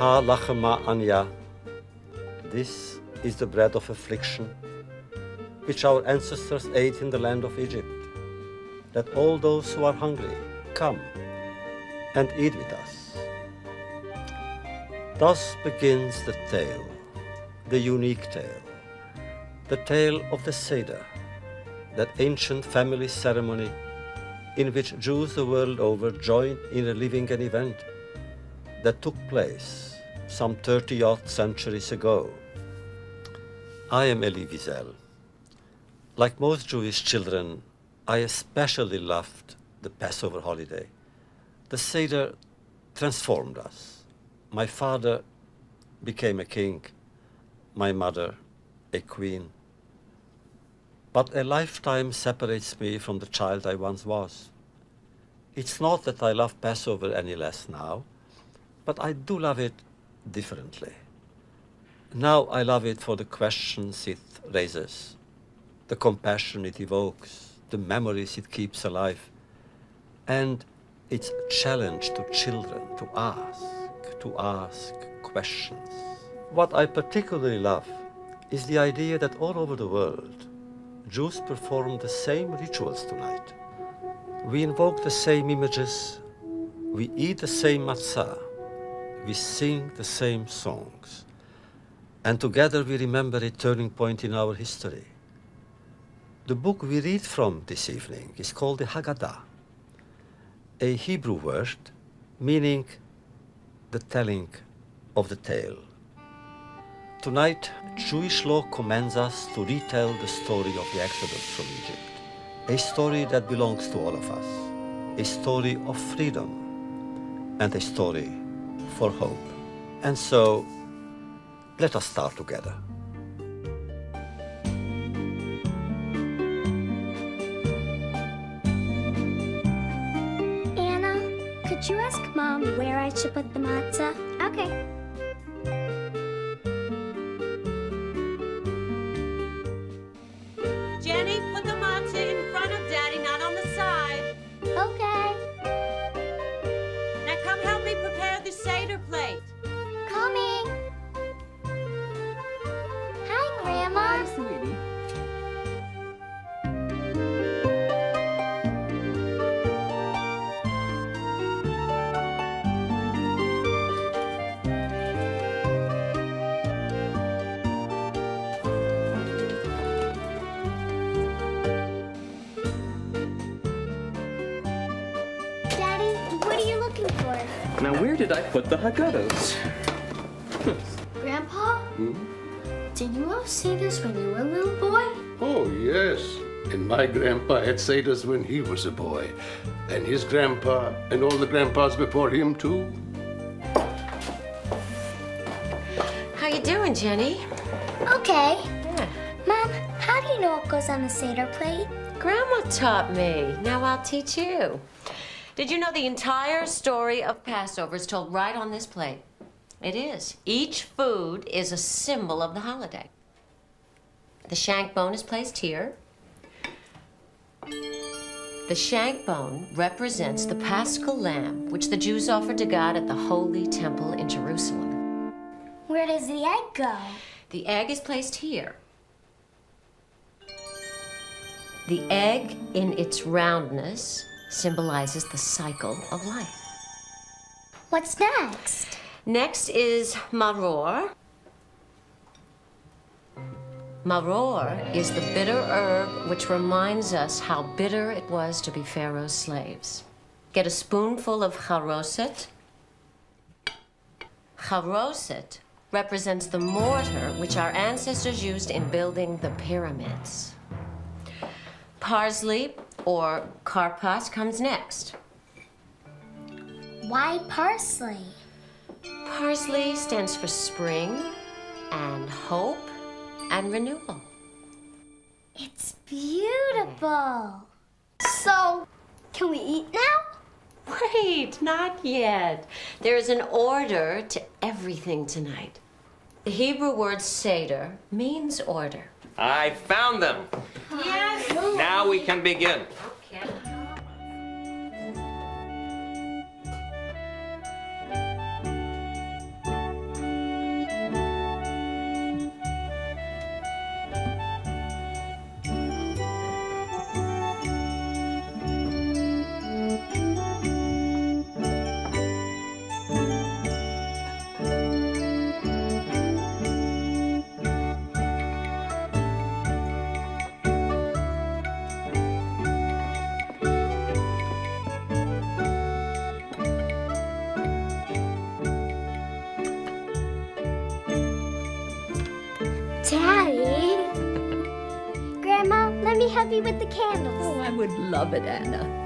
ha lachema anya. This is the bread of affliction, which our ancestors ate in the land of Egypt, that all those who are hungry come and eat with us. Thus begins the tale, the unique tale, the tale of the Seder, that ancient family ceremony in which Jews the world over joined in reliving an event that took place some 30-odd centuries ago. I am Elie Wiesel. Like most Jewish children, I especially loved the Passover holiday. The Seder transformed us. My father became a king, my mother a queen. But a lifetime separates me from the child I once was. It's not that I love Passover any less now, but I do love it differently. Now I love it for the questions it raises, the compassion it evokes, the memories it keeps alive, and its challenge to children to ask questions. What I particularly love is the idea that all over the world, Jews perform the same rituals tonight. We invoke the same images, we eat the same matzah, we sing the same songs, and together we remember a turning point in our history. The book we read from this evening is called the Haggadah, a Hebrew word meaning the telling of the tale. Tonight, Jewish law commands us to retell the story of the Exodus from Egypt, a story that belongs to all of us, a story of freedom, and a story for hope. And so, let us start together. Anna, could you ask Mom where I should put the matzah? Okay. Jenny, put the matzah in front of Daddy, not on the side. Okay. Now come help me prepare the Seder plate. Coming. Hi, Grandma. Hi, sweetie. Daddy, what are you looking for? Now, where did I put the Haggahs? Grandpa? Did you all see this when you were a little boy? Oh, yes. And my grandpa had Seders when he was a boy. And his grandpa, and all the grandpas before him, too. How you doing, Jenny? Okay. Yeah. Mom, how do you know what goes on the Seder plate? Grandma taught me. Now I'll teach you. Did you know the entire story of Passover is told right on this plate? It is. Each food is a symbol of the holiday. The shank bone is placed here. The shank bone represents the Paschal lamb, which the Jews offered to God at the Holy Temple in Jerusalem. Where does the egg go? The egg is placed here. The egg, in its roundness, symbolizes the cycle of life. What's next? Next is maror. Maror is the bitter herb which reminds us how bitter it was to be Pharaoh's slaves. Get a spoonful of charoset. Charoset represents the mortar which our ancestors used in building the pyramids. Parsley, or karpas, comes next. Why parsley? Parsley stands for spring and hope and renewal. It's beautiful. So, can we eat now? Wait, not yet. There is an order to everything tonight. The Hebrew word seder means order. I found them. Yes. Now we can begin. Okay. Daddy! Grandma, let me help you with the candles. Oh, I would love it, Anna.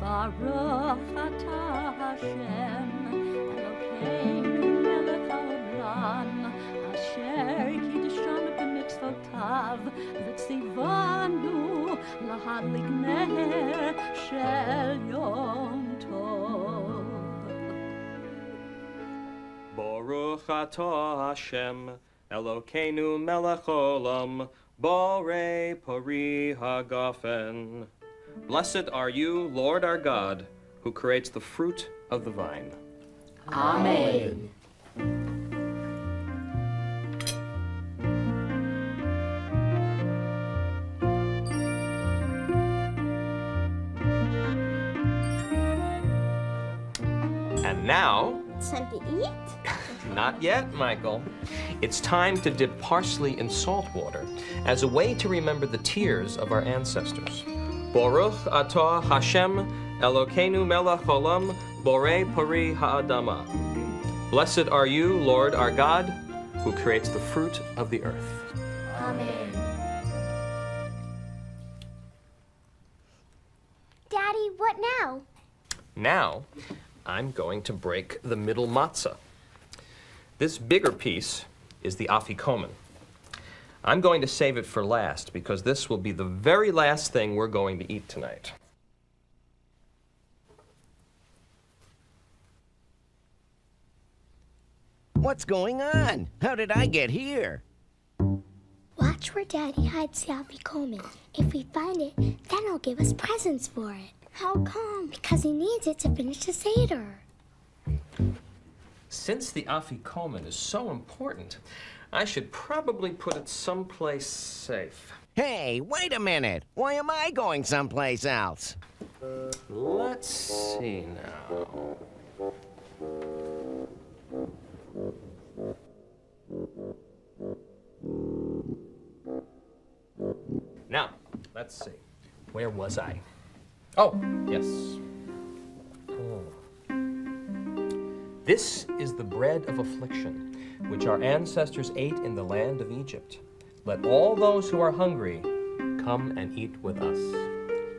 Baruch atah Hashem, Elokeinu melech haolam, asher kiddeshanu b'mitzvotav, v'tzivanu lahadlik ner shel yom tov. Baruch atah Hashem, Elokeinu melech haolam, borei pari hagafen. Blessed are you, Lord our God, who creates the fruit of the vine. Amen. And now, It's time to eat? not yet, Michael. It's time to dip parsley in salt water as a way to remember the tears of our ancestors. Baruch atah Hashem, Elokeinu melech haolam, borei pari ha'adama. Blessed are you, Lord our God, who creates the fruit of the earth. Amen. Daddy, what now? Now, I'm going to break the middle matzah. This bigger piece is the afikomen. I'm going to save it for last because this will be the very last thing we're going to eat tonight. What's going on? How did I get here? Watch where Daddy hides the afikomen. If we find it, then he'll give us presents for it. How come? Because he needs it to finish the Seder. Since the afikomen is so important, I should probably put it someplace safe. Hey, wait a minute. Why am I going someplace else? Let's see now. Now, let's see. Where was I? Oh, yes. This is the bread of affliction, which our ancestors ate in the land of Egypt. Let all those who are hungry come and eat with us.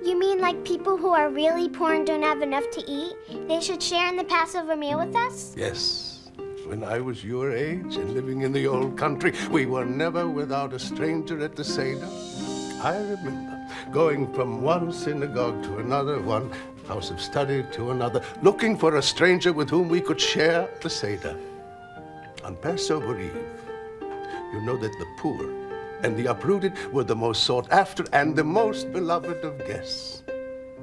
You mean like people who are really poor and don't have enough to eat? They should share in the Passover meal with us? Yes. When I was your age and living in the old country, we were never without a stranger at the Seder. I remember going from one synagogue to another, one house of study to another, looking for a stranger with whom we could share the Seder. On Passover Eve, you know that the poor and the uprooted were the most sought after and the most beloved of guests.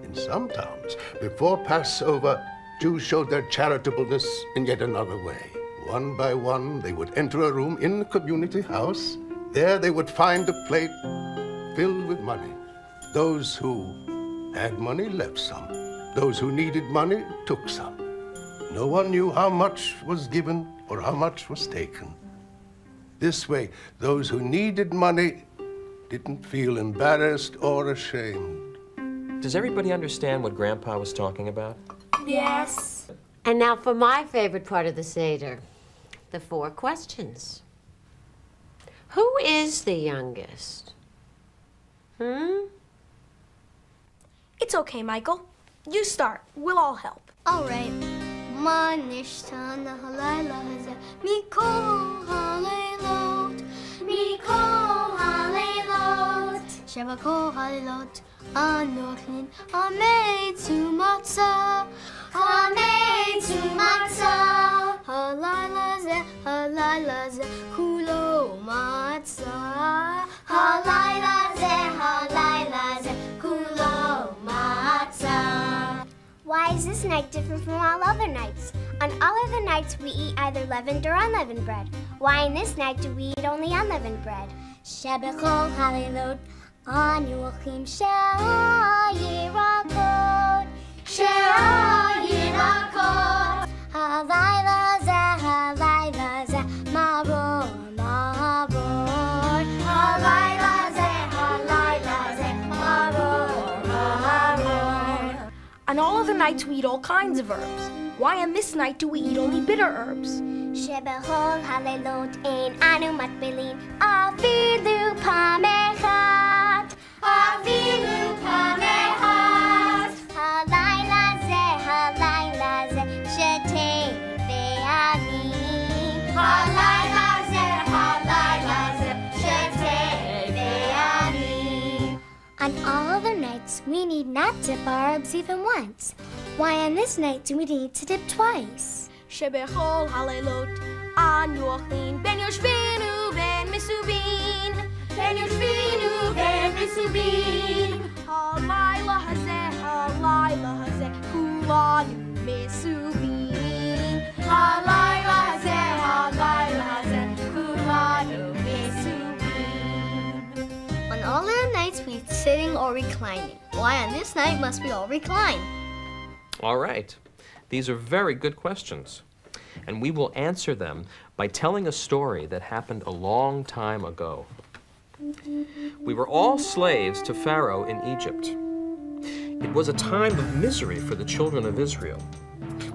In some towns, before Passover, Jews showed their charitableness in yet another way. One by one, they would enter a room in the community house. There they would find a plate filled with money. Those who had money left some. Those who needed money took some. No one knew how much was given or how much was taken. This way, those who needed money didn't feel embarrassed or ashamed. Does everybody understand what Grandpa was talking about? Yes. And now for my favorite part of the Seder, the 4 questions. Who is the youngest? It's okay, Michael. You start. We'll all help. All right. Ma nishtana halayla hazeh mikol halaylot mikol halaylot sheva kol halaylot anochin hamei tu matzah halayla zeh kulo matzah halayla zeh kulo matzah. Why is this night different from all other nights? On all other nights, we eat either leavened or unleavened bread. Why in this night do we eat only unleavened bread? Shebechol halilot anyuchim she'ayirakot she'ayirakot halayla zeh maror maror halayla zeh maror maror. On all other nights, we eat all kinds of herbs. Why on this night do we eat only bitter herbs? שבכל הלילות אין אנו מטבילים אפילו פעם אחת. אפילו פעם אחת. הלילה זה שתה ואני. הלילה זה שתה ואני. On all other nights, we need not dip our herbs even once. Why on this night do we need to dip twice? שבכל הלילות אנו אוכלים בין יושבינו בין מסובין. בין יושבינו בין מסובין. הלילה הזה, כולנו מסובין. הלילה הזה, כולנו מסובין. On all other nights we eat sitting or reclining. Why on this night must we all recline? All right. These are very good questions, and we will answer them by telling a story that happened a long time ago. We were all slaves to Pharaoh in Egypt. It was a time of misery for the children of Israel.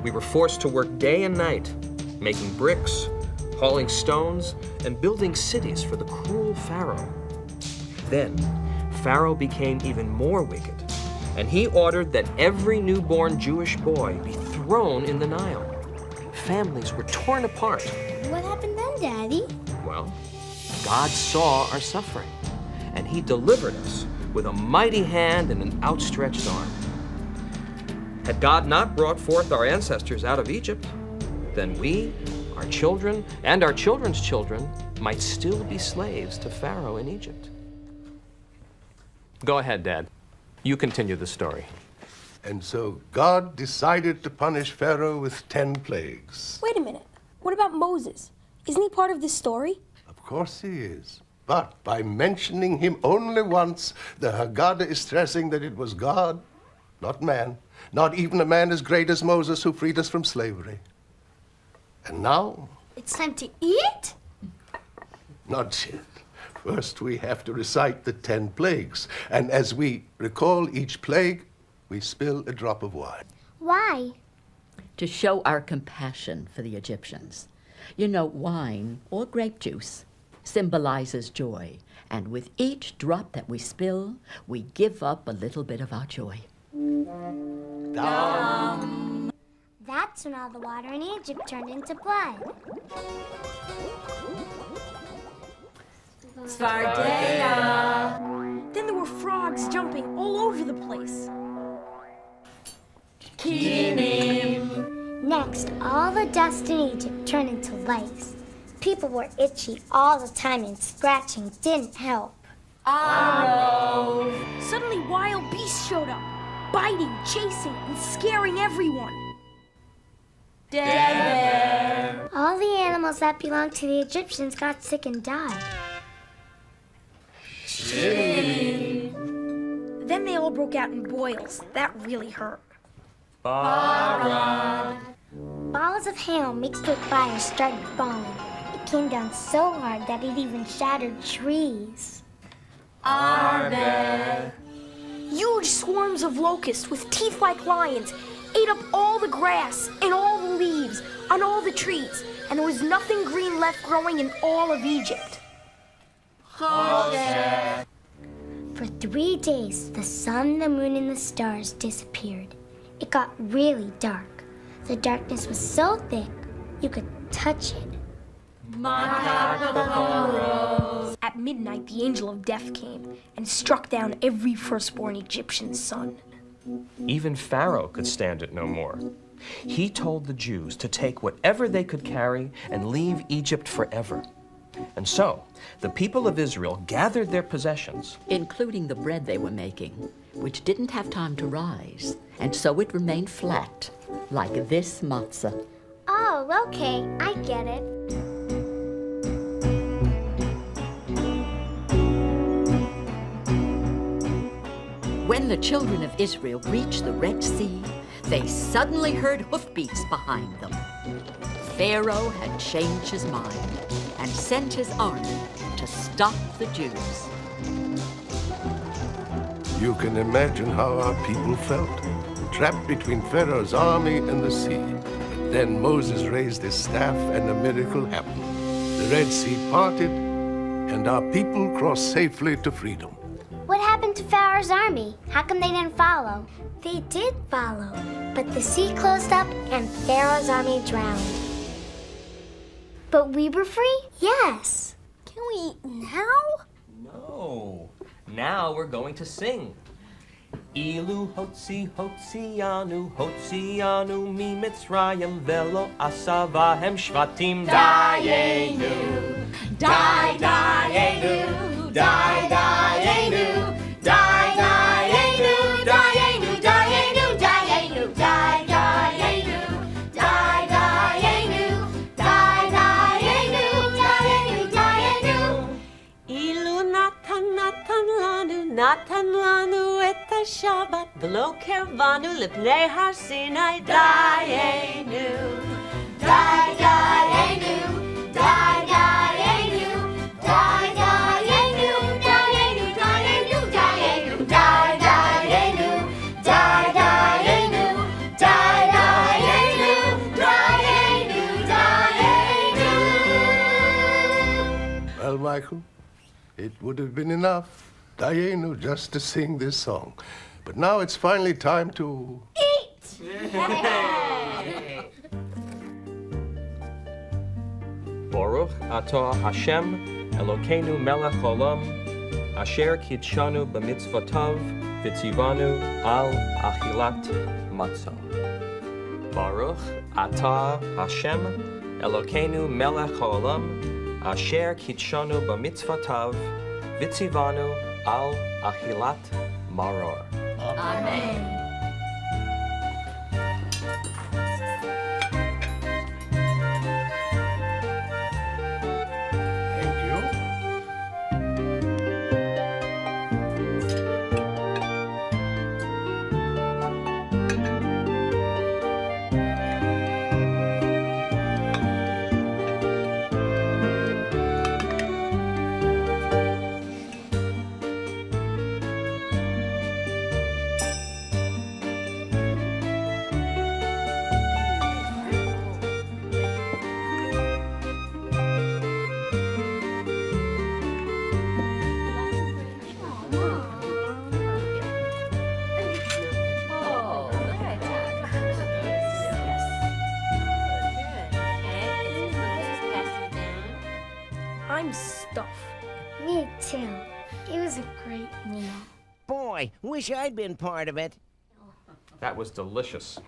We were forced to work day and night, making bricks, hauling stones, and building cities for the cruel Pharaoh. Then, Pharaoh became even more wicked, and he ordered that every newborn Jewish boy be thrown in the Nile. Families were torn apart. What happened then, Daddy? Well, God saw our suffering, and he delivered us with a mighty hand and an outstretched arm. Had God not brought forth our ancestors out of Egypt, then we, our children, and our children's children might still be slaves to Pharaoh in Egypt. Go ahead, Dad. You continue the story. And so God decided to punish Pharaoh with 10 plagues. Wait a minute. What about Moses? Isn't he part of this story? Of course he is. But by mentioning him only once, the Haggadah is stressing that it was God, not man, not even a man as great as Moses who freed us from slavery. And now? It's time to eat? Not yet. First, we have to recite the 10 plagues. And as we recall each plague, we spill a drop of wine. Why? To show our compassion for the Egyptians. You know, wine, or grape juice, symbolizes joy. And with each drop that we spill, we give up a little bit of our joy. Dum. That's when all the water in Egypt turned into blood. Svardeya. Then there were frogs jumping all over the place. Kinim. Next, all the dust in Egypt turned into lice. People were itchy all the time and scratching didn't help. Arrow. Suddenly wild beasts showed up, biting, chasing, and scaring everyone. Dever. All the animals that belonged to the Egyptians got sick and died. Then they all broke out in boils. That really hurt. Bara. Balls of hail mixed with fire started falling. It came down so hard that it even shattered trees. Arbe. Huge swarms of locusts with teeth like lions ate up all the grass and all the leaves on all the trees, and there was nothing green left growing in all of Egypt. For 3 days, the sun, the moon, and the stars disappeared. It got really dark. The darkness was so thick, you could touch it. At midnight, the angel of death came and struck down every firstborn Egyptian son. Even Pharaoh could stand it no more. He told the Jews to take whatever they could carry and leave Egypt forever. And so, the people of Israel gathered their possessions, including the bread they were making, which didn't have time to rise, and so it remained flat, like this matzah. Oh, okay, I get it. When the children of Israel reached the Red Sea, they suddenly heard hoofbeats behind them. Pharaoh had changed his mind and sent his army to stop the Jews. You can imagine how our people felt, trapped between Pharaoh's army and the sea. Then Moses raised his staff and a miracle happened. The Red Sea parted and our people crossed safely to freedom. What happened to Pharaoh's army? How come they didn't follow? They did follow, but the sea closed up and Pharaoh's army drowned. But we were free? Yes. Can we eat now? No. Now we're going to sing. Ilu hotzi hotzianu hotzianu mi Mitzrayim velo asavahem shvatim dayenu dayenu dayenu dayenu dayenu dayenu dayenu dayenu dayenu dayenu dayenu Ilu natan lanu et Shabbat v'lo kervanu lipnei har Sinai dayenu Dayenu, dayenu, dayenu, dayenu, dayenu, dayenu, dayenu, dayenu, dayenu, dayenu. Well, Michael, it would have been enough, Dayenu, just to sing this song. But now it's finally time to... Eat! Baruch atah Hashem Elokeinu melech olam asher kitshanu b'mitzvotav v'tzivanu al achilat matzah. Baruch atah Hashem Elokeinu melech olam asher kitshanu b'mitzvotav v'tzivanu al achilat maror. Amen. I'm stuffed. Me too. It was a great meal. Boy, wish I'd been part of it. That was delicious.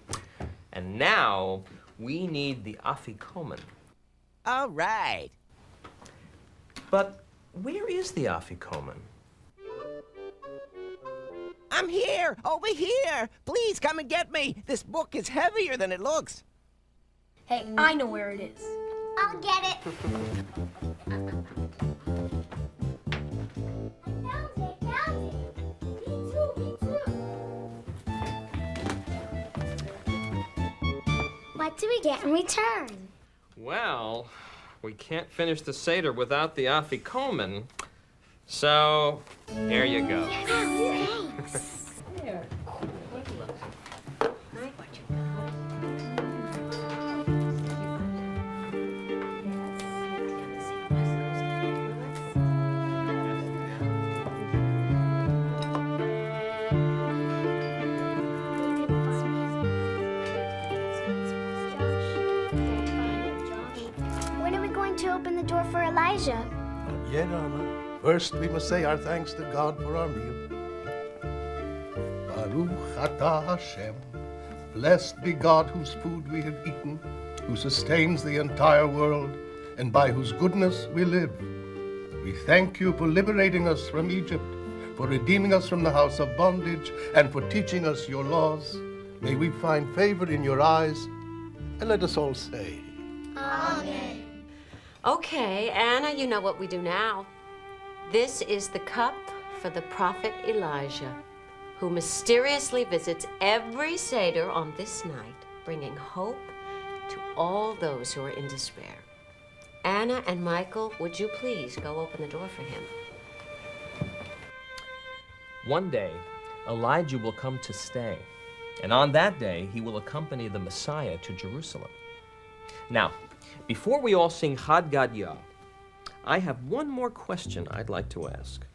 And now we need the afikomen. All right. But where is the afikomen? I'm here, over here. Please come and get me. This book is heavier than it looks. Hey, I know where it is. I'll get it. Found it. Me too. What do we get in return? Well, we can't finish the Seder without the afikomen. So, here you go. Thanks. There. When are we going to open the door for Elijah? Not yet, Anna. First, we must say our thanks to God for our meal. Baruch atah Hashem. Blessed be God whose food we have eaten, who sustains the entire world, and by whose goodness we live. We thank you for liberating us from Egypt, for redeeming us from the house of bondage, and for teaching us your laws. May we find favor in your eyes, and let us all say, Amen. Okay, Anna, you know what we do now. This is the cup for the prophet Elijah, who mysteriously visits every Seder on this night, bringing hope to all those who are in despair. Anna and Michael, would you please go open the door for him? One day, Elijah will come to stay, and on that day, he will accompany the Messiah to Jerusalem. Now, before we all sing Haggadah, I have one more question I'd like to ask.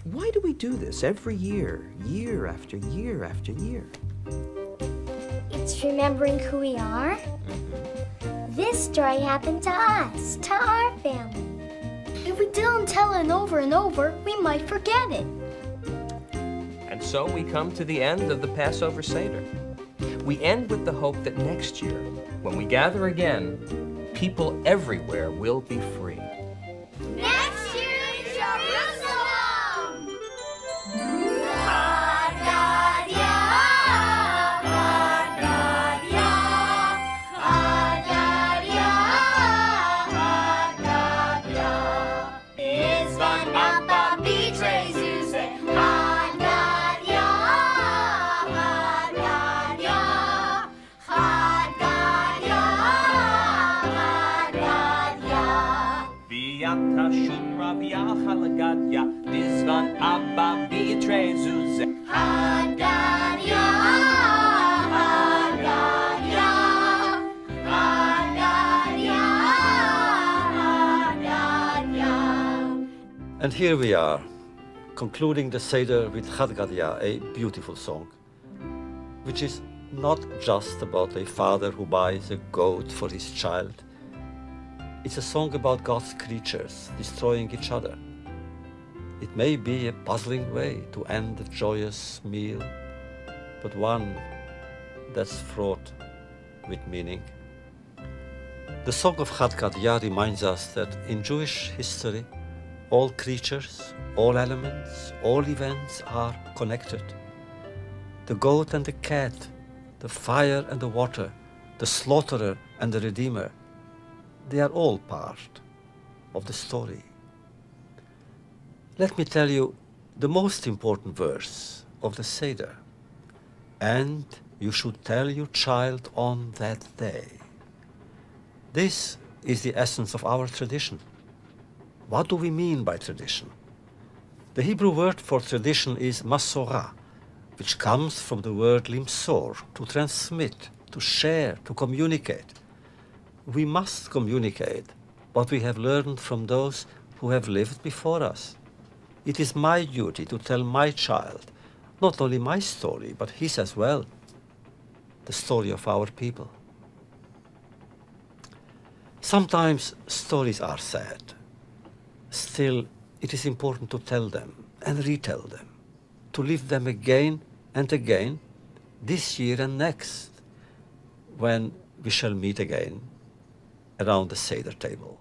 Why do we do this every year, year after year after year? It's remembering who we are. This story happened to us, to our family. If we didn't tell it over and over, we might forget it. And so we come to the end of the Passover Seder. We end with the hope that next year, when we gather again, people everywhere will be free. Next year in Jerusalem! And here we are, concluding the Seder with Haggadah, a beautiful song, which is not just about a father who buys a goat for his child. It's a song about God's creatures destroying each other. It may be a puzzling way to end a joyous meal, but one that's fraught with meaning. The Song of Haggadah reminds us that in Jewish history, all creatures, all elements, all events are connected. The goat and the cat, the fire and the water, the slaughterer and the redeemer, they are all part of the story. Let me tell you the most important verse of the Seder. And you should tell your child on that day. This is the essence of our tradition. What do we mean by tradition? The Hebrew word for tradition is masorah, which comes from the word limsor, to transmit, to share, to communicate. We must communicate what we have learned from those who have lived before us. It is my duty to tell my child not only my story, but his as well, the story of our people. Sometimes stories are sad. Still, it is important to tell them and retell them, to live them again and again, this year and next, when we shall meet again around the Seder table.